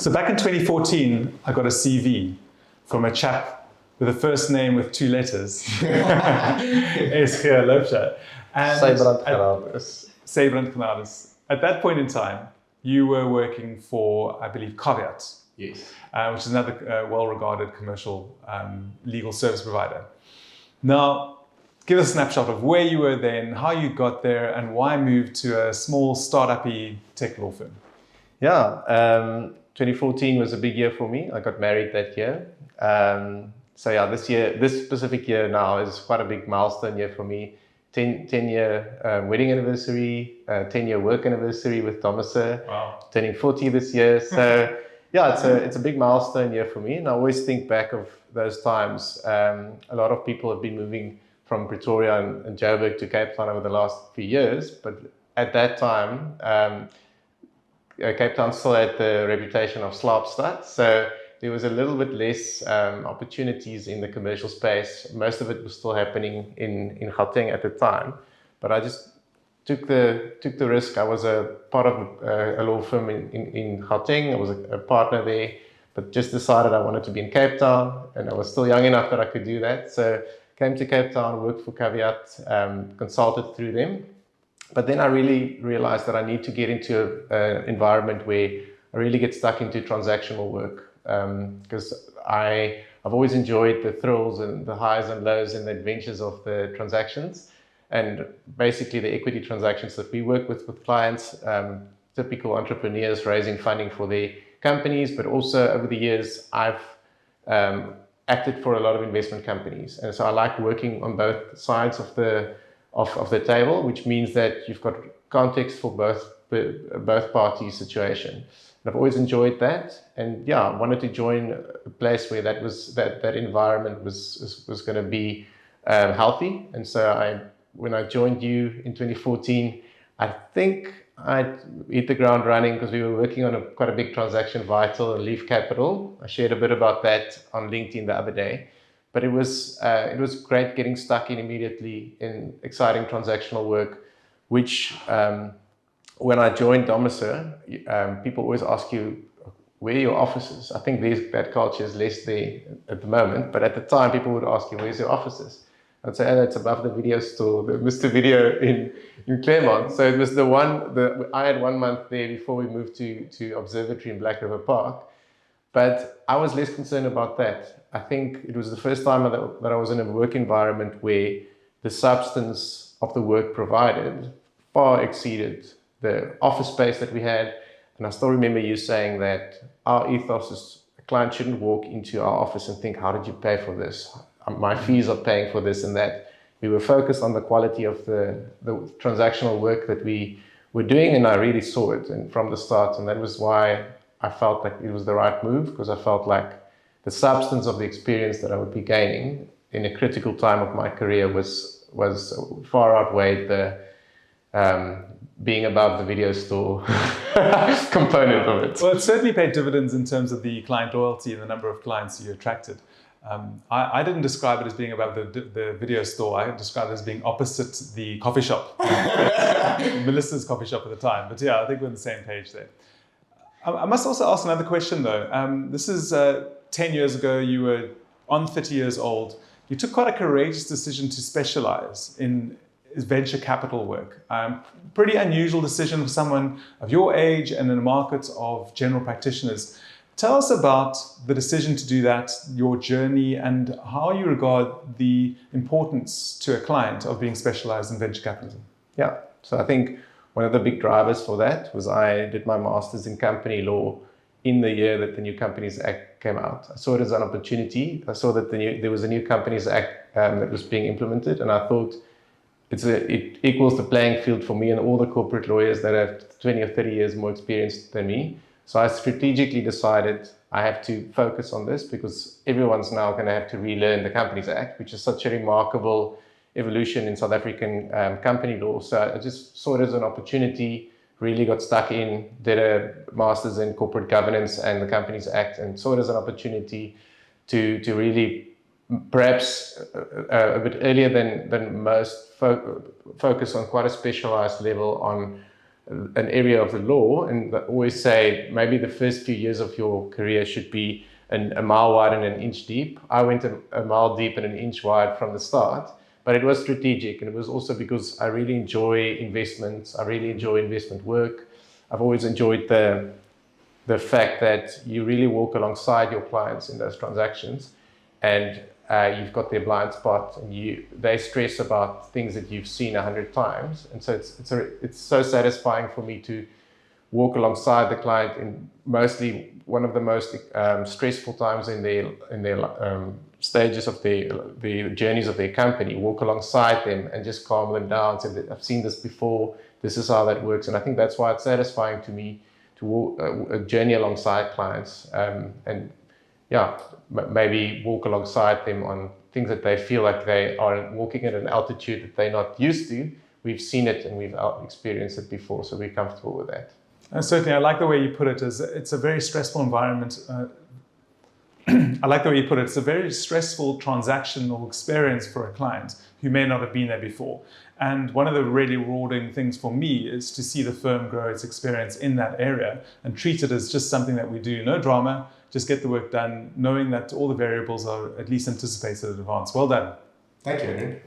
So back in 2014, I got a CV from a chap with a first name with 2 letters, SG Laubscher. Sebrand. At that point in time, you were working for, I believe, Caveat. Yes. Which is another well-regarded commercial legal service provider. Now, give us a snapshot of where you were then, how you got there, and why move to a small startup-y tech law firm. Yeah, 2014 was a big year for me. I got married that year. So yeah, this specific year now is quite a big milestone year for me. 10-year wedding anniversary, 10-year work anniversary with Dommisse. Wow. Turning 40 this year. So yeah, it's a big milestone year for me. And I always think back of those times. A lot of people have been moving from Pretoria and Joburg to Cape Town over the last few years. But at that time, Cape Town still had the reputation of Slaapstad. So there was a little bit less opportunities in the commercial space. Most of it was still happening in Gauteng at the time. But I just took the risk. I was a part of a law firm in Gauteng. I was a partner there, but just decided I wanted to be in Cape Town, and I was still young enough that I could do that. So came to Cape Town, worked for Caveat, consulted through them. But then I really realized that I need to get into an environment where I really get stuck into transactional work, because I've always enjoyed the thrills and the highs and lows and the adventures of the transactions. And basically the equity transactions that we work with clients, typical entrepreneurs raising funding for their companies, but also over the years, I've acted for a lot of investment companies. And so I like working on both sides of the table, which means that you've got context for both parties' situation. And I've always enjoyed that. And yeah, I wanted to join a place where that environment was going to be healthy. And so when I joined you in 2014, I think I hit the ground running because we were working on quite a big transaction, Vital and Leaf Capital. I shared a bit about that on LinkedIn the other day. But it was great getting stuck in immediately in exciting transactional work, which when I joined Dommisse, people always ask you, where are your offices? I think that culture is less there at the moment. But at the time, people would ask you, where's your offices? I'd say, oh, it's above the video store, the Mr. Video in Claremont. So it was I had 1 month there before we moved to Observatory in Black River Park. But I was less concerned about that. I think it was the first time that I was in a work environment where the substance of the work provided far exceeded the office space that we had. And I still remember you saying that our ethos is a client shouldn't walk into our office and think, how did you pay for this? My fees are paying for this and that. We were focused on the quality of the transactional work that we were doing, and I really saw it and from the start. And that was why I felt like it was the right move, because I felt like the substance of the experience that I would be gaining in a critical time of my career was far outweighed the being above the video store component of it. Well, it certainly paid dividends in terms of the client loyalty and the number of clients you attracted. I didn't describe it as being above the video store. I described it as being opposite the coffee shop, Melissa's coffee shop at the time. But yeah, I think we're on the same page there. I must also ask another question though. This is 10 years ago, you were on 30 years old. You took quite a courageous decision to specialize in venture capital work. Pretty unusual decision for someone of your age and in a market of general practitioners. Tell us about the decision to do that, your journey, and how you regard the importance to a client of being specialized in venture capitalism. Yeah, so I think one of the big drivers for that was I did my master's in company law in the year that the New Companies Act came out. I saw it as an opportunity. I saw that there was a New Companies Act that was being implemented, and I thought it equals the playing field for me and all the corporate lawyers that have 20 or 30 years more experience than me. So I strategically decided I have to focus on this because everyone's now going to have to relearn the Companies Act, which is such a remarkable evolution in South African company law. So I just saw it as an opportunity, really got stuck in, did a master's in corporate governance and the Companies Act, and saw it as an opportunity to really perhaps a bit earlier than most focus on quite a specialized level on an area of the law, and I always say maybe the first few years of your career should be a mile wide and an inch deep. I went a mile deep and an inch wide from the start, but it was strategic, and it was also because I really enjoy investments. I really enjoy investment work. I've always enjoyed the fact that you really walk alongside your clients in those transactions, and you've got their blind spot, and they stress about things that you've seen 100 times, and so it's so satisfying for me to walk alongside the client in mostly one of the most stressful times in their stages of the journeys of their company. Walk alongside them and just calm them down. Say that I've seen this before. This is how that works, and I think that's why it's satisfying to me to walk a journey alongside clients, and maybe walk alongside them on things that they feel like they are walking at an altitude that they're not used to. We've seen it and we've experienced it before, so we're comfortable with that. Certainly, I like the way you put it. It's a very stressful environment. I like the way you put it. It's a very stressful transactional experience for a client who may not have been there before. And one of the really rewarding things for me is to see the firm grow its experience in that area and treat it as just something that we do. No drama, just get the work done, knowing that all the variables are at least anticipated in advance. Well done. Thank you, Henry.